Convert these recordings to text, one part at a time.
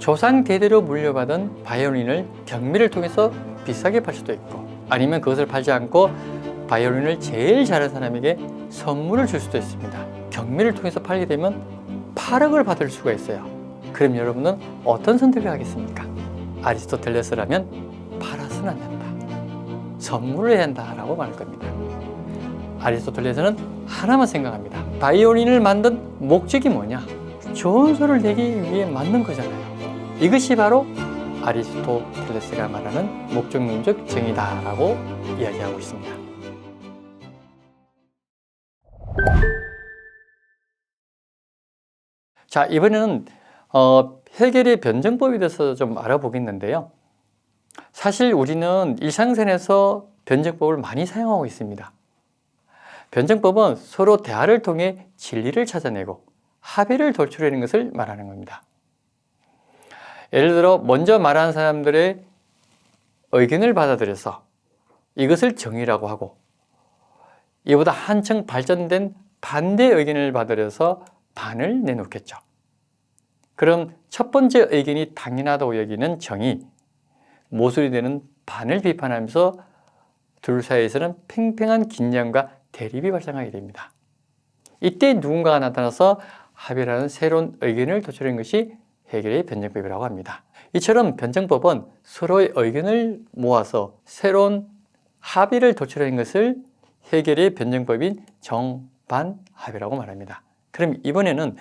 조상 대대로 물려받은 바이올린을 경매를 통해서 비싸게 팔 수도 있고, 아니면 그것을 팔지 않고 바이올린을 제일 잘하는 사람에게 선물을 줄 수도 있습니다. 경매를 통해서 팔게 되면 8억을 받을 수가 있어요. 그럼 여러분은 어떤 선택을 하겠습니까? 아리스토텔레스라면 팔아서는 안 된다, 선물을 해야 한다라고 말할 겁니다. 아리스토텔레스는 하나만 생각합니다. 바이올린을 만든 목적이 뭐냐? 좋은 소리를 내기 위해 만든 거잖아요. 이것이 바로 아리스토텔레스가 말하는 목적론적 정의다라고 이야기하고 있습니다. 자, 이번에는 해겔의 변증법에 대해서 좀 알아보겠는데요. 사실 우리는 일상생활에서 변증법을 많이 사용하고 있습니다. 변증법은 서로 대화를 통해 진리를 찾아내고 합의를 도출하는 것을 말하는 겁니다. 예를 들어 먼저 말하는 사람들의 의견을 받아들여서 이것을 정의라고 하고, 이보다 한층 발전된 반대 의견을 받아들여서 반을 내놓겠죠. 그럼 첫 번째 의견이 당연하다고 여기는 정의, 모순이 되는 반을 비판하면서 둘 사이에서는 팽팽한 긴장과 대립이 발생하게 됩니다. 이때 누군가가 나타나서 합의라는 새로운 의견을 도출하는 것이 해겔의 변증법이라고 합니다. 이처럼 변증법은 서로의 의견을 모아서 새로운 합의를 도출하는 것을 해겔의 변증법인 정반합의라고 말합니다. 그럼 이번에는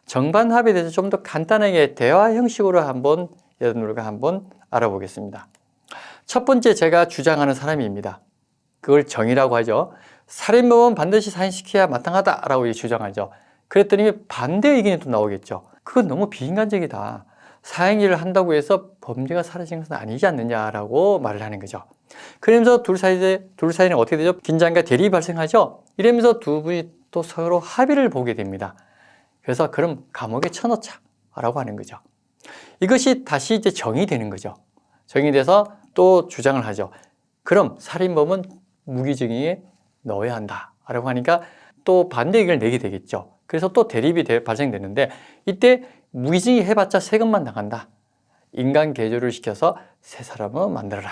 정반합의에 대해서 좀 더 간단하게 대화 형식으로 여러분들과 한번 알아보겠습니다. 첫 번째, 제가 주장하는 사람입니다. 그걸 정의라고 하죠. 살인범은 반드시 사형시켜야 마땅하다라고 주장하죠. 그랬더니 반대 의견이 또 나오겠죠. 그건 너무 비인간적이다, 사형일을 한다고 해서 범죄가 사라지는 것은 아니지 않느냐라고 말을 하는 거죠. 그러면서 둘 사이는 어떻게 되죠? 긴장과 대립이 발생하죠. 이러면서 두 분이 또 서로 합의를 보게 됩니다. 그래서 그럼 감옥에 쳐넣자라고 하는 거죠. 이것이 다시 이제 정의되는 거죠. 정의돼서 또 주장을 하죠. 그럼 살인범은 무기징역에 넣어야 한다라고 하니까 또 반대 의견을 내게 되겠죠. 그래서 또 대립이 발생되는데, 이때 무기징역 해봤자 세금만 나간다, 인간 개조를 시켜서 세 사람을 만들어라.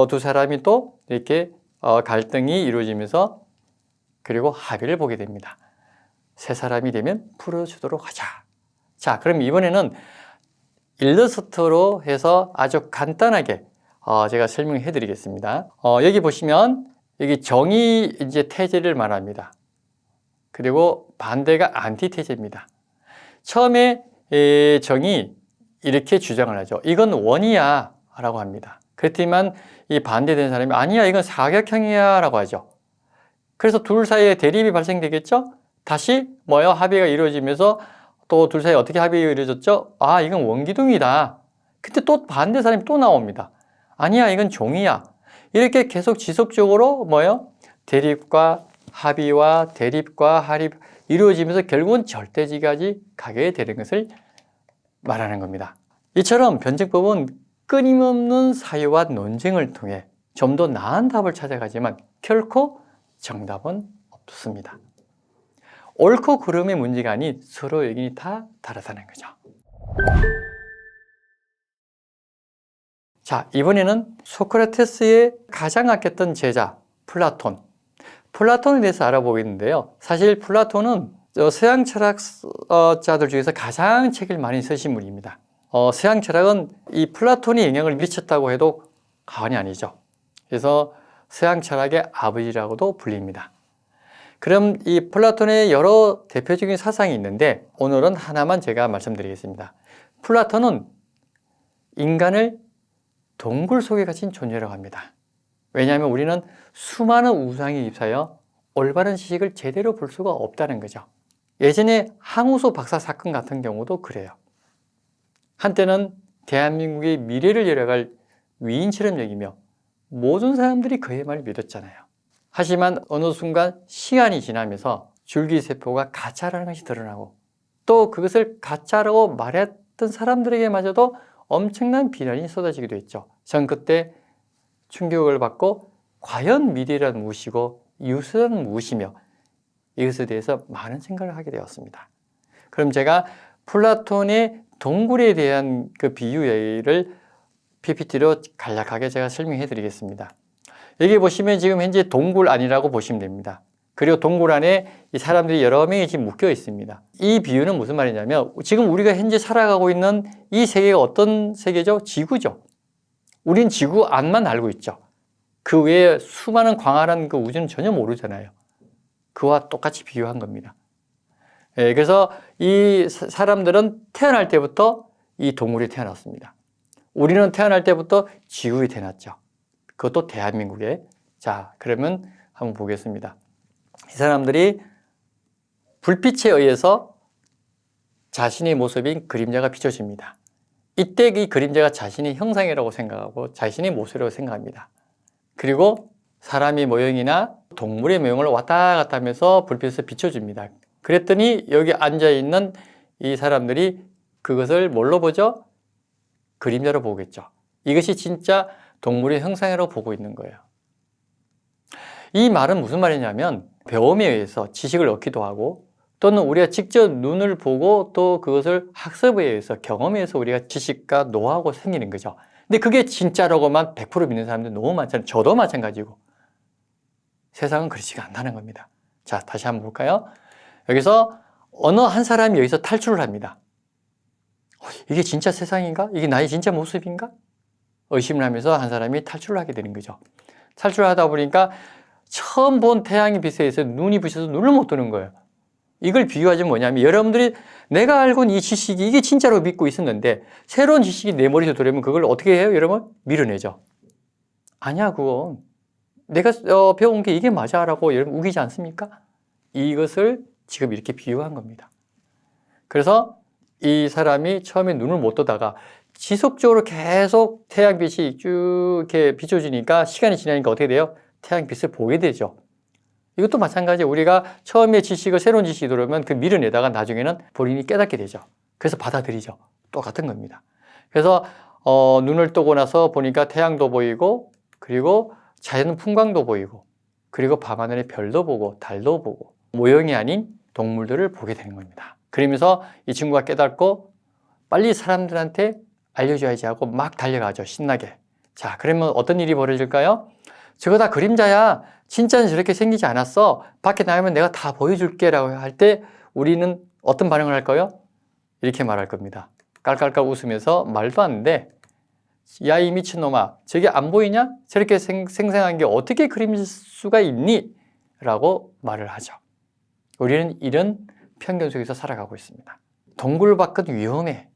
두 사람이 또 이렇게 갈등이 이루어지면서 그리고 합의를 보게 됩니다. 세 사람이 되면 풀어주도록 하자. 자, 그럼 이번에는 일러스트로 해서 아주 간단하게 제가 설명해 드리겠습니다. 여기 보시면 여기 정의 이제 태제를 말합니다. 그리고 반대가 안티태제입니다. 처음에 정의 이렇게 주장을 하죠. 이건 원이야 라고 합니다. 그렇지만 이 반대되는 사람이 아니야, 이건 사격형이야 라고 하죠. 그래서 둘 사이에 대립이 발생되겠죠. 다시 합의가 이루어지면서 또 둘 사이에 어떻게 합의가 이루어졌죠? 아, 이건 원기둥이다. 그때 또 반대 사람이 또 나옵니다. 아니야, 이건 종이야. 이렇게 계속 지속적으로 대립과 합의와 대립과 합의 이루어지면서 결국은 절대지까지 가게 되는 것을 말하는 겁니다. 이처럼 변증법은 끊임없는 사유와 논쟁을 통해 좀 더 나은 답을 찾아가지만 결코 정답은 없습니다. 옳고 그름의 문제가 아닌 서로 의견이 다 다르다는 거죠. 자, 이번에는 소크라테스의 가장 아꼈던 제자 플라톤에 대해서 알아보겠는데요. 사실 플라톤은 서양 철학자들 중에서 가장 책을 많이 쓰신 분입니다. 서양 철학은 이 플라톤이 영향을 미쳤다고 해도 과언이 아니죠. 그래서 서양 철학의 아버지라고도 불립니다. 그럼 이 플라톤의 여러 대표적인 사상이 있는데 오늘은 하나만 제가 말씀드리겠습니다. 플라톤은 인간을 동굴 속에 갇힌 존재라고 합니다. 왜냐하면 우리는 수많은 우상에 휩싸여 올바른 지식을 제대로 볼 수가 없다는 거죠. 예전에 항우소 박사 사건 같은 경우도 그래요. 한때는 대한민국의 미래를 열어갈 위인처럼 여기며 모든 사람들이 그의 말을 믿었잖아요. 하지만 어느 순간 시간이 지나면서 줄기세포가 가짜라는 것이 드러나고 또 그것을 가짜라고 말했던 사람들에게마저도 엄청난 비난이 쏟아지기도 했죠. 전 그때 충격을 받고 과연 미래란 무엇이고 이웃은 무엇이며 이것에 대해서 많은 생각을 하게 되었습니다. 그럼 제가 플라톤의 동굴에 대한 그 비유를 PPT로 간략하게 제가 설명해 드리겠습니다. 여기 보시면 지금 현재 동굴 안이라고 보시면 됩니다. 그리고 동굴 안에 이 사람들이 여러 명이 지금 묶여 있습니다. 이 비유는 무슨 말이냐면 지금 우리가 현재 살아가고 있는 이 세계가 어떤 세계죠? 지구죠. 우린 지구 안만 알고 있죠. 그 외에 수많은 광활한 그 우주는 전혀 모르잖아요. 그와 똑같이 비유한 겁니다. 그래서 이 사람들은 태어날 때부터 이 동굴에 태어났습니다. 우리는 태어날 때부터 지구에 태어났죠. 그것도 대한민국에. 자, 그러면 한번 보겠습니다. 이 사람들이 불빛에 의해서 자신의 모습인 그림자가 비춰집니다. 이때 이 그림자가 자신의 형상이라고 생각하고 자신의 모습이라고 생각합니다. 그리고 사람의 모형이나 동물의 모형을 왔다 갔다 하면서 불빛에서 비춰줍니다. 그랬더니 여기 앉아있는 이 사람들이 그것을 뭘로 보죠? 그림자로 보겠죠. 이것이 진짜 동물의 형상이라고 보고 있는 거예요. 이 말은 무슨 말이냐면 배움에 의해서 지식을 얻기도 하고 또는 우리가 직접 눈을 보고 또 그것을 학습에 의해서 경험에 의해서 우리가 지식과 노하우가 생기는 거죠. 근데 그게 진짜라고만 100% 믿는 사람들 너무 많잖아요. 저도 마찬가지고. 세상은 그렇지가 않다는 겁니다. 자, 다시 한번 볼까요? 여기서 어느 한 사람이 여기서 탈출을 합니다. 이게 진짜 세상인가? 이게 나의 진짜 모습인가? 의심을 하면서 한 사람이 탈출을 하게 되는 거죠. 탈출하다 보니까 처음 본 태양의 빛에 의해서 눈이 부셔서 눈을 못 뜨는 거예요. 이걸 비유하자면 뭐냐면 여러분들이 내가 알고 있는 이 지식이 이게 진짜로 믿고 있었는데 새로운 지식이 내 머리에 들어오면 그걸 어떻게 해요? 여러분? 밀어내죠. 아니야, 그건 내가 배운 게 이게 맞아 라고 여러분 우기지 않습니까? 이것을 지금 이렇게 비유한 겁니다. 그래서 이 사람이 처음에 눈을 못 뜨다가 지속적으로 계속 태양빛이 쭉 이렇게 비춰지니까 시간이 지나니까 어떻게 돼요? 태양빛을 보게 되죠. 이것도 마찬가지예요. 우리가 처음에 지식을 새로운 지식이 들어오면 그 밀어내다가 나중에는 본인이 깨닫게 되죠. 그래서 받아들이죠. 똑같은 겁니다. 그래서 눈을 뜨고 나서 보니까 태양도 보이고 그리고 자연 풍광도 보이고 그리고 밤하늘의 별도 보고 달도 보고 모형이 아닌 동물들을 보게 되는 겁니다. 그러면서 이 친구가 깨닫고 빨리 사람들한테 알려줘야지 하고 막 달려가죠. 신나게. 자, 그러면 어떤 일이 벌어질까요? 저거 다 그림자야. 진짜는 저렇게 생기지 않았어. 밖에 나가면 내가 다 보여줄게 라고 할 때 우리는 어떤 반응을 할까요? 이렇게 말할 겁니다. 깔깔깔 웃으면서 말도 안 돼. 야, 이 미친놈아. 저게 안 보이냐? 저렇게 생생한 게 어떻게 그림일 수가 있니? 라고 말을 하죠. 우리는 이런 편견 속에서 살아가고 있습니다. 동굴 밖은 위험해.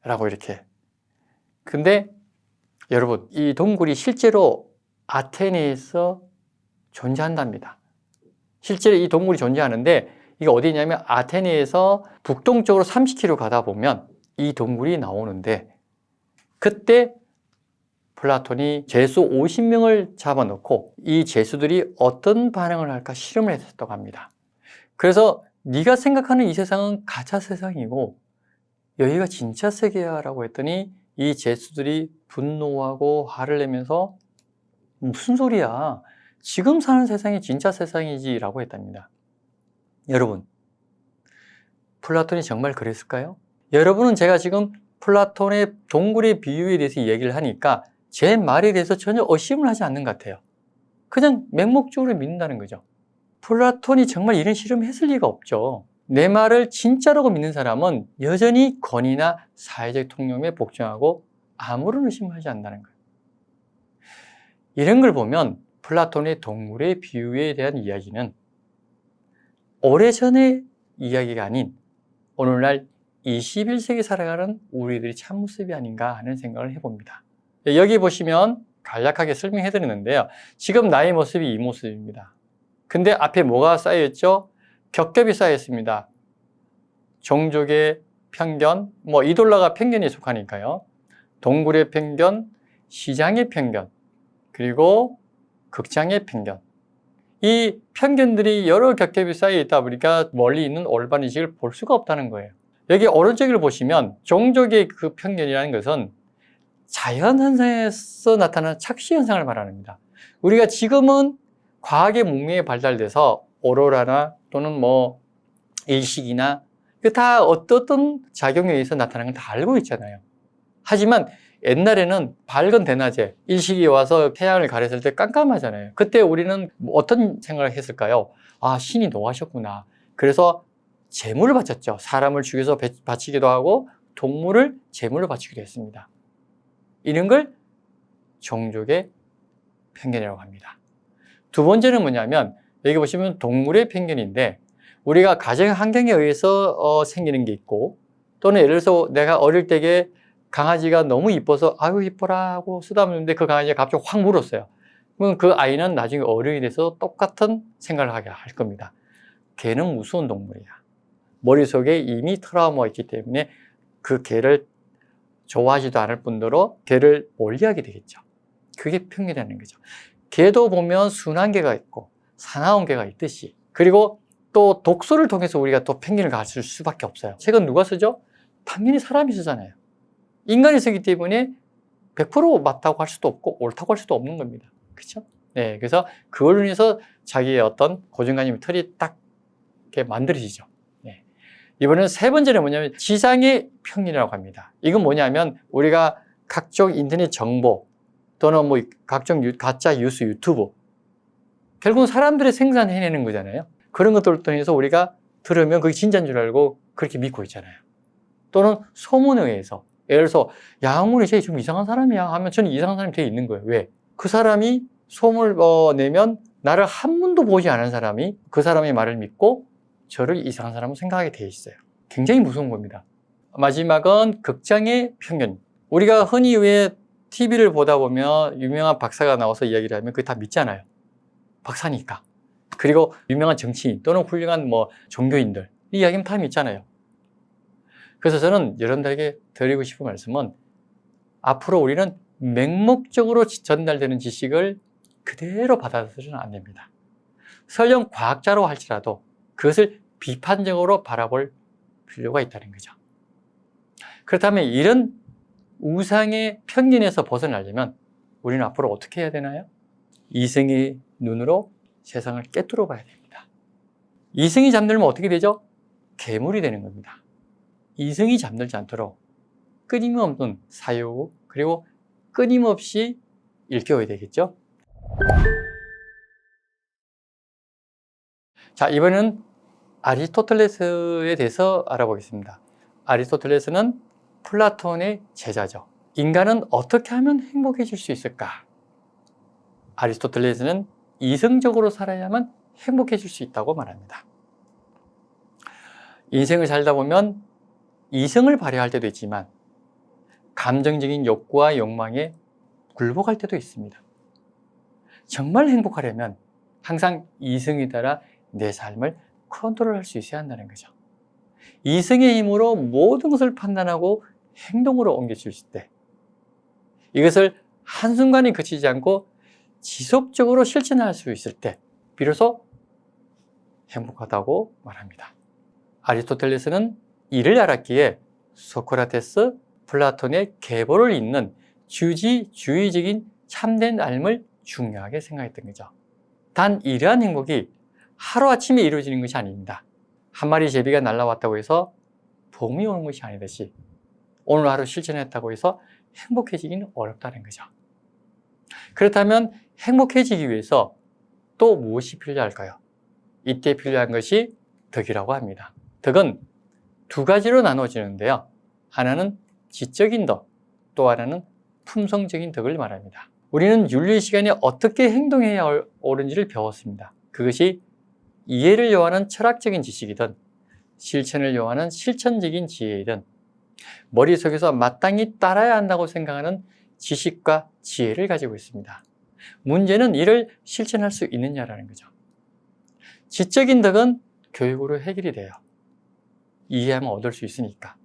라고 이렇게. 근데 여러분, 이 동굴이 실제로 아테네에서 존재한답니다. 실제로 이 동굴이 존재하는데 이게 어디냐면 아테네에서 북동쪽으로 30km 가다 보면 이 동굴이 나오는데 그때 플라톤이 죄수 50명을 잡아놓고 이 죄수들이 어떤 반응을 할까 실험을 했었다고 합니다. 그래서 네가 생각하는 이 세상은 가짜 세상이고 여기가 진짜 세계야 라고 했더니 이 죄수들이 분노하고 화를 내면서 무슨 소리야? 지금 사는 세상이 진짜 세상이지 라고 했답니다. 여러분, 플라톤이 정말 그랬을까요? 여러분은 제가 지금 플라톤의 동굴의 비유에 대해서 얘기를 하니까 제 말에 대해서 전혀 의심을 하지 않는 것 같아요. 그냥 맹목적으로 믿는다는 거죠. 플라톤이 정말 이런 실험을 했을 리가 없죠. 내 말을 진짜라고 믿는 사람은 여전히 권위나 사회적 통념에 복종하고 아무런 의심을 하지 않는다는 거예요. 이런 걸 보면 플라톤의 동굴의 비유에 대한 이야기는 오래전의 이야기가 아닌 오늘날 21세기 살아가는 우리들의 참모습이 아닌가 하는 생각을 해봅니다. 여기 보시면 간략하게 설명해 드리는데요. 지금 나의 모습이 이 모습입니다. 근데 앞에 뭐가 쌓여있죠? 겹겹이 쌓여있습니다. 종족의 편견, 이돌라가 편견에 속하니까요. 동굴의 편견, 시장의 편견, 그리고 극장의 편견. 이 편견들이 여러 겹겹이 쌓여 있다 보니까 멀리 있는 올바른 인식을 볼 수가 없다는 거예요. 여기 오른쪽을 보시면 종족의 그 편견이라는 것은 자연 현상에서 나타나는 착시 현상을 말합니다. 우리가 지금은 과학의 문명이 발달돼서 오로라나 또는 일식이나 그 다 어떤 작용에 의해서 나타나는 걸 다 알고 있잖아요. 하지만 옛날에는 밝은 대낮에 일식이 와서 태양을 가렸을 때 깜깜하잖아요. 그때 우리는 어떤 생각을 했을까요? 아, 신이 노하셨구나. 그래서 제물을 바쳤죠. 사람을 죽여서 바치기도 하고 동물을 제물로 바치기도 했습니다. 이런 걸 종족의 편견이라고 합니다. 두 번째는 뭐냐면 여기 보시면 동물의 편견인데 우리가 가정 환경에 의해서 생기는 게 있고 또는 예를 들어서 내가 어릴 때에 강아지가 너무 이뻐서 아유 이뻐라 하고 쓰다듬는데 그 강아지가 갑자기 확 물었어요. 그러면 그 아이는 나중에 어른이 돼서 똑같은 생각을 하게 할 겁니다. 개는 무서운 동물이야. 머릿속에 이미 트라우마가 있기 때문에 그 개를 좋아하지도 않을 뿐더러 개를 멀리하게 되겠죠. 그게 편견이라는 거죠. 개도 보면 순한 개가 있고 사나운 개가 있듯이 그리고 또 독서를 통해서 우리가 또 편견을 가질 수밖에 없어요. 책은 누가 쓰죠? 당연히 사람이 쓰잖아요. 인간이 쓰기 때문에 100% 맞다고 할 수도 없고 옳다고 할 수도 없는 겁니다. 그렇죠? 네, 그래서 그걸로 인해서 자기의 어떤 고정관념 틀이 딱 이렇게 만들어지죠. 네. 이번에는 세 번째는 뭐냐면 지상의 편견이라고 합니다. 이건 뭐냐면 우리가 각종 인터넷 정보 또는 뭐 각종 가짜 뉴스 유튜브 결국은 사람들이 생산해내는 거잖아요. 그런 것들을 통해서 우리가 들으면 그게 진짜인 줄 알고 그렇게 믿고 있잖아요. 또는 소문에 의해서 예를 들어서 양훈이 쟤 좀 이상한 사람이야 하면 저는 이상한 사람이 되어 있는 거예요. 왜? 그 사람이 소문을 내면 나를 한 번도 보지 않은 사람이 그 사람의 말을 믿고 저를 이상한 사람으로 생각하게 되어 있어요. 굉장히 무서운 겁니다. 마지막은 극장의 편견. 우리가 흔히 왜 TV를 보다 보면 유명한 박사가 나와서 이야기를 하면 그게 다 믿잖아요. 박사니까. 그리고 유명한 정치인 또는 훌륭한 종교인들 이 이야기는 다 믿잖아요. 그래서 저는 여러분들에게 드리고 싶은 말씀은 앞으로 우리는 맹목적으로 전달되는 지식을 그대로 받아들여서는 안 됩니다. 설령 과학자로 할지라도 그것을 비판적으로 바라볼 필요가 있다는 거죠. 그렇다면 이런 우상의 편견에서 벗어나려면 우리는 앞으로 어떻게 해야 되나요? 이성의 눈으로 세상을 꿰뚫어 봐야 됩니다. 이성이 잠들면 어떻게 되죠? 괴물이 되는 겁니다. 이성이 잠들지 않도록 끊임없는 사유 그리고 끊임없이 일깨워야 되겠죠. 자, 이번에는 아리스토텔레스에 대해서 알아보겠습니다. 아리스토텔레스는 플라톤의 제자죠. 인간은 어떻게 하면 행복해질 수 있을까? 아리스토텔레스는 이성적으로 살아야만 행복해질 수 있다고 말합니다. 인생을 살다 보면 이성을 발휘할 때도 있지만 감정적인 욕구와 욕망에 굴복할 때도 있습니다. 정말 행복하려면 항상 이성에 따라 내 삶을 컨트롤할 수 있어야 한다는 거죠. 이성의 힘으로 모든 것을 판단하고 행동으로 옮겨질 때 이것을 한순간에 그치지 않고 지속적으로 실천할 수 있을 때 비로소 행복하다고 말합니다. 아리스토텔레스는 이를 알았기에 소크라테스, 플라톤의 계보를 잇는 주지주의적인 참된 삶을 중요하게 생각했던 거죠. 단 이러한 행복이 하루아침에 이루어지는 것이 아닙니다. 한 마리 제비가 날아왔다고 해서 봄이 오는 것이 아니듯이 오늘 하루 실천했다고 해서 행복해지기는 어렵다는 거죠. 그렇다면 행복해지기 위해서 또 무엇이 필요할까요? 이때 필요한 것이 덕이라고 합니다. 덕은 두 가지로 나눠지는데요. 하나는 지적인 덕, 또 하나는 품성적인 덕을 말합니다. 우리는 윤리 시간에 어떻게 행동해야 옳은지를 배웠습니다. 그것이 이해를 요하는 철학적인 지식이든 실천을 요하는 실천적인 지혜이든 머릿속에서 마땅히 따라야 한다고 생각하는 지식과 지혜를 가지고 있습니다. 문제는 이를 실천할 수 있느냐라는 거죠. 지적인 덕은 교육으로 해결이 돼요. 이해하면 얻을 수 있으니까.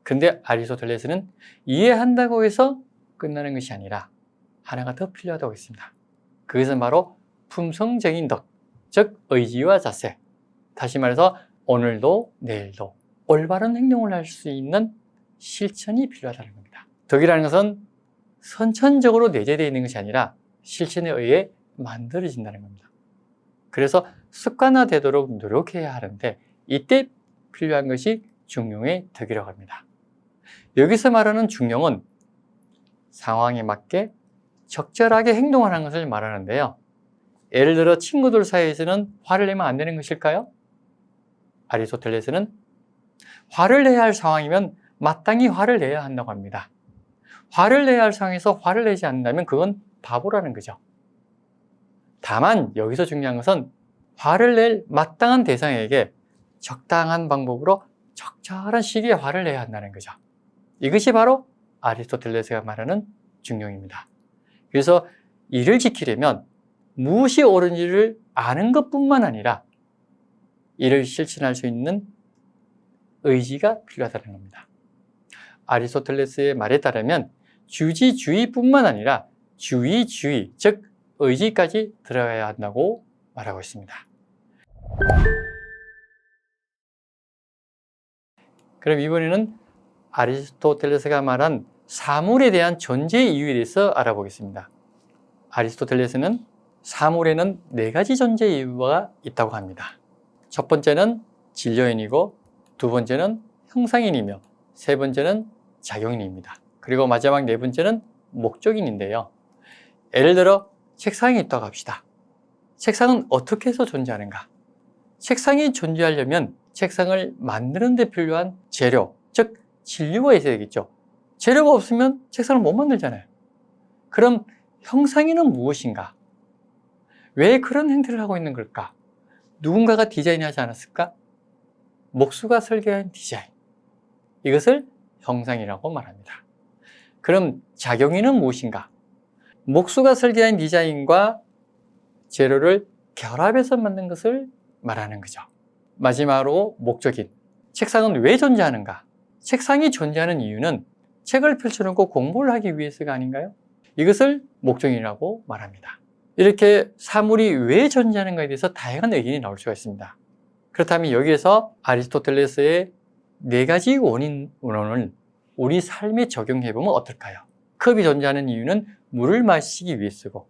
근데 아리스토텔레스는 이해한다고 해서 끝나는 것이 아니라 하나가 더 필요하다고 했습니다. 그것은 바로 품성적인 덕, 즉 의지와 자세. 다시 말해서 오늘도 내일도 올바른 행동을 할 수 있는 실천이 필요하다는 겁니다. 덕이라는 것은 선천적으로 내재되어 있는 것이 아니라 실천에 의해 만들어진다는 겁니다. 그래서 습관화되도록 노력해야 하는데 이때 필요한 것이 중용의 덕이라고 합니다. 여기서 말하는 중용은 상황에 맞게 적절하게 행동하는 것을 말하는데요. 예를 들어 친구들 사이에서는 화를 내면 안 되는 것일까요? 아리스토텔레스는 화를 내야 할 상황이면 마땅히 화를 내야 한다고 합니다. 화를 내야 할 상황에서 화를 내지 않는다면 그건 바보라는 거죠. 다만 여기서 중요한 것은 화를 낼 마땅한 대상에게 적당한 방법으로 적절한 시기에 화를 내야 한다는 거죠. 이것이 바로 아리스토텔레스가 말하는 중용입니다. 그래서 이를 지키려면 무엇이 옳은지를 아는 것뿐만 아니라 이를 실천할 수 있는 의지가 필요하다는 겁니다. 아리스토텔레스의 말에 따르면 주지주의뿐만 아니라 주의주의, 즉 의지까지 들어가야 한다고 말하고 있습니다. 그럼 이번에는 아리스토텔레스가 말한 사물에 대한 존재 이유에 대해서 알아보겠습니다. 아리스토텔레스는 사물에는 4가지 존재 이유가 있다고 합니다. 첫 번째는 진료인이고, 두 번째는 형상인이며, 세 번째는 작용인입니다. 그리고 마지막 4번째는 목적인인데요. 예를 들어 책상이 있다고 합시다. 책상은 어떻게 해서 존재하는가? 책상이 존재하려면 책상을 만드는 데 필요한 재료, 즉 진료가 있어야 되겠죠. 재료가 없으면 책상을 못 만들잖아요. 그럼 형상인은 무엇인가? 왜 그런 행태를 하고 있는 걸까? 누군가가 디자인하지 않았을까? 목수가 설계한 디자인. 이것을 형상이라고 말합니다. 그럼 작용인은 무엇인가? 목수가 설계한 디자인과 재료를 결합해서 만든 것을 말하는 거죠. 마지막으로 목적인. 책상은 왜 존재하는가? 책상이 존재하는 이유는 책을 펼쳐놓고 공부를 하기 위해서가 아닌가요? 이것을 목적인이라고 말합니다. 이렇게 사물이 왜 존재하는가에 대해서 다양한 의견이 나올 수가 있습니다. 그렇다면 여기에서 아리스토텔레스의 4가지 원론을 우리 삶에 적용해보면 어떨까요? 컵이 존재하는 이유는 물을 마시기 위해서고,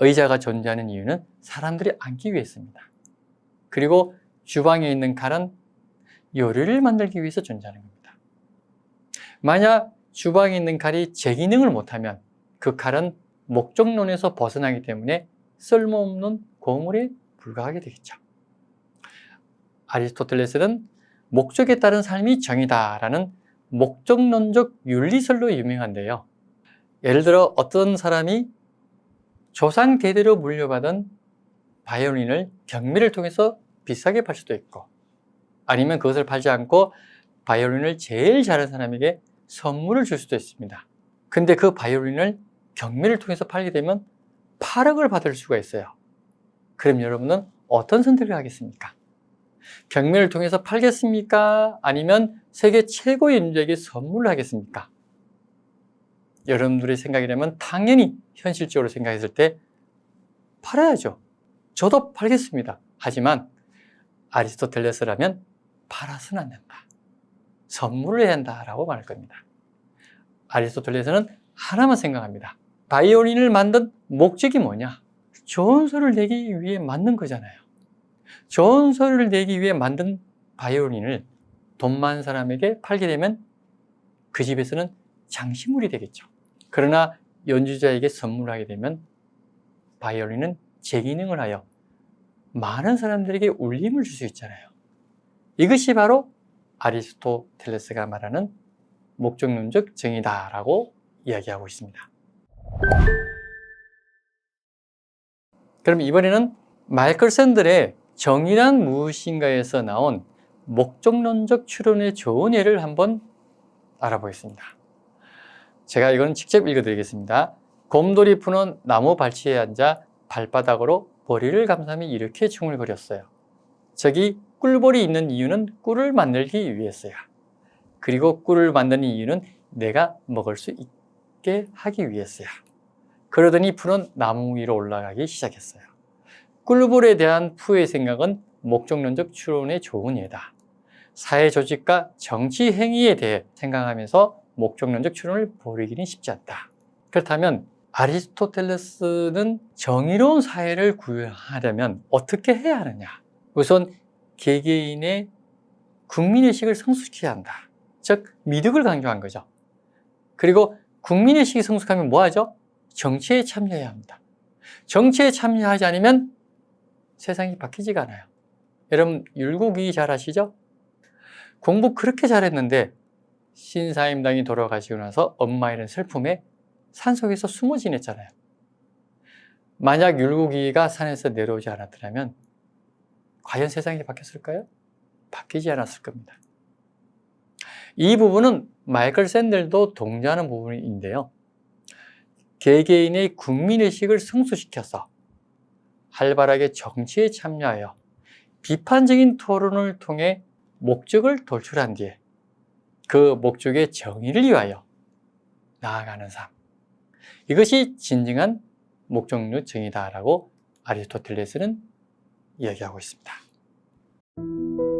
의자가 존재하는 이유는 사람들이 앉기 위해서입니다. 그리고 주방에 있는 칼은 요리를 만들기 위해서 존재하는 겁니다. 만약 주방에 있는 칼이 제 기능을 못하면 그 칼은 목적론에서 벗어나기 때문에 쓸모없는 고물에 불과하게 되겠죠. 아리스토텔레스는 목적에 따른 삶이 정의다라는 목적론적 윤리설로 유명한데요. 예를 들어 어떤 사람이 조상 대대로 물려받은 바이올린을 경매를 통해서 비싸게 팔 수도 있고, 아니면 그것을 팔지 않고 바이올린을 제일 잘하는 사람에게 선물을 줄 수도 있습니다. 근데 그 바이올린을 경매를 통해서 팔게 되면 8억을 받을 수가 있어요. 그럼 여러분은 어떤 선택을 하겠습니까? 경매를 통해서 팔겠습니까? 아니면 세계 최고의 인재에게 선물을 하겠습니까? 여러분들의 생각이라면 당연히 현실적으로 생각했을 때 팔아야죠. 저도 팔겠습니다. 하지만 아리스토텔레스라면 팔아서는 안 된다. 선물을 해야 한다라고 말할 겁니다. 아리스토텔레스는 하나만 생각합니다. 바이올린을 만든 목적이 뭐냐? 좋은 소리를 내기 위해 만든 거잖아요. 좋은 소리를 내기 위해 만든 바이올린을 돈 많은 사람에게 팔게 되면 그 집에서는 장식물이 되겠죠. 그러나 연주자에게 선물하게 되면 바이올린은 제 기능을 하여 많은 사람들에게 울림을 줄 수 있잖아요. 이것이 바로 아리스토텔레스가 말하는 목적론적 정의다라고 이야기하고 있습니다. 그럼 이번에는 마이클 샌들의 정의란 무엇인가에서 나온 목적론적 추론의 좋은 예를 한번 알아보겠습니다. 제가 이건 직접 읽어드리겠습니다. 곰돌이 푸는 나무 발치에 앉아 발바닥으로 머리를 감싸며 이렇게 중얼거렸어요. 저기 꿀벌이 있는 이유는 꿀을 만들기 위해서야. 그리고 꿀을 만드는 이유는 내가 먹을 수 있게 하기 위해서야. 그러더니 푸는 나무 위로 올라가기 시작했어요. 꿀벌에 대한 푸의 생각은 목적론적 추론의 좋은 예다. 사회 조직과 정치 행위에 대해 생각하면서 목적론적 추론을 벌이기는 쉽지 않다. 그렇다면 아리스토텔레스는 정의로운 사회를 구현하려면 어떻게 해야 하느냐? 우선 개개인의 국민의식을 성숙시켜야 한다. 즉 미덕을 강조한 거죠. 그리고 국민의식이 성숙하면 뭐 하죠? 정치에 참여해야 합니다. 정치에 참여하지 않으면 세상이 바뀌지가 않아요. 여러분 율곡이 잘 아시죠? 공부 그렇게 잘했는데 신사임당이 돌아가시고 나서 엄마 잃은 슬픔에 산속에서 숨어 지냈잖아요. 만약 율곡이가 산에서 내려오지 않았더라면 과연 세상이 바뀌었을까요? 바뀌지 않았을 겁니다. 이 부분은 마이클 샌델도 동조하는 부분인데요. 개개인의 국민의식을 성숙시켜서 활발하게 정치에 참여하여 비판적인 토론을 통해 목적을 도출한 뒤에 그 목적의 정의를 위하여 나아가는 삶. 이것이 진정한 목적률 정의다라고 아리스토텔레스는 이야기하고 있습니다.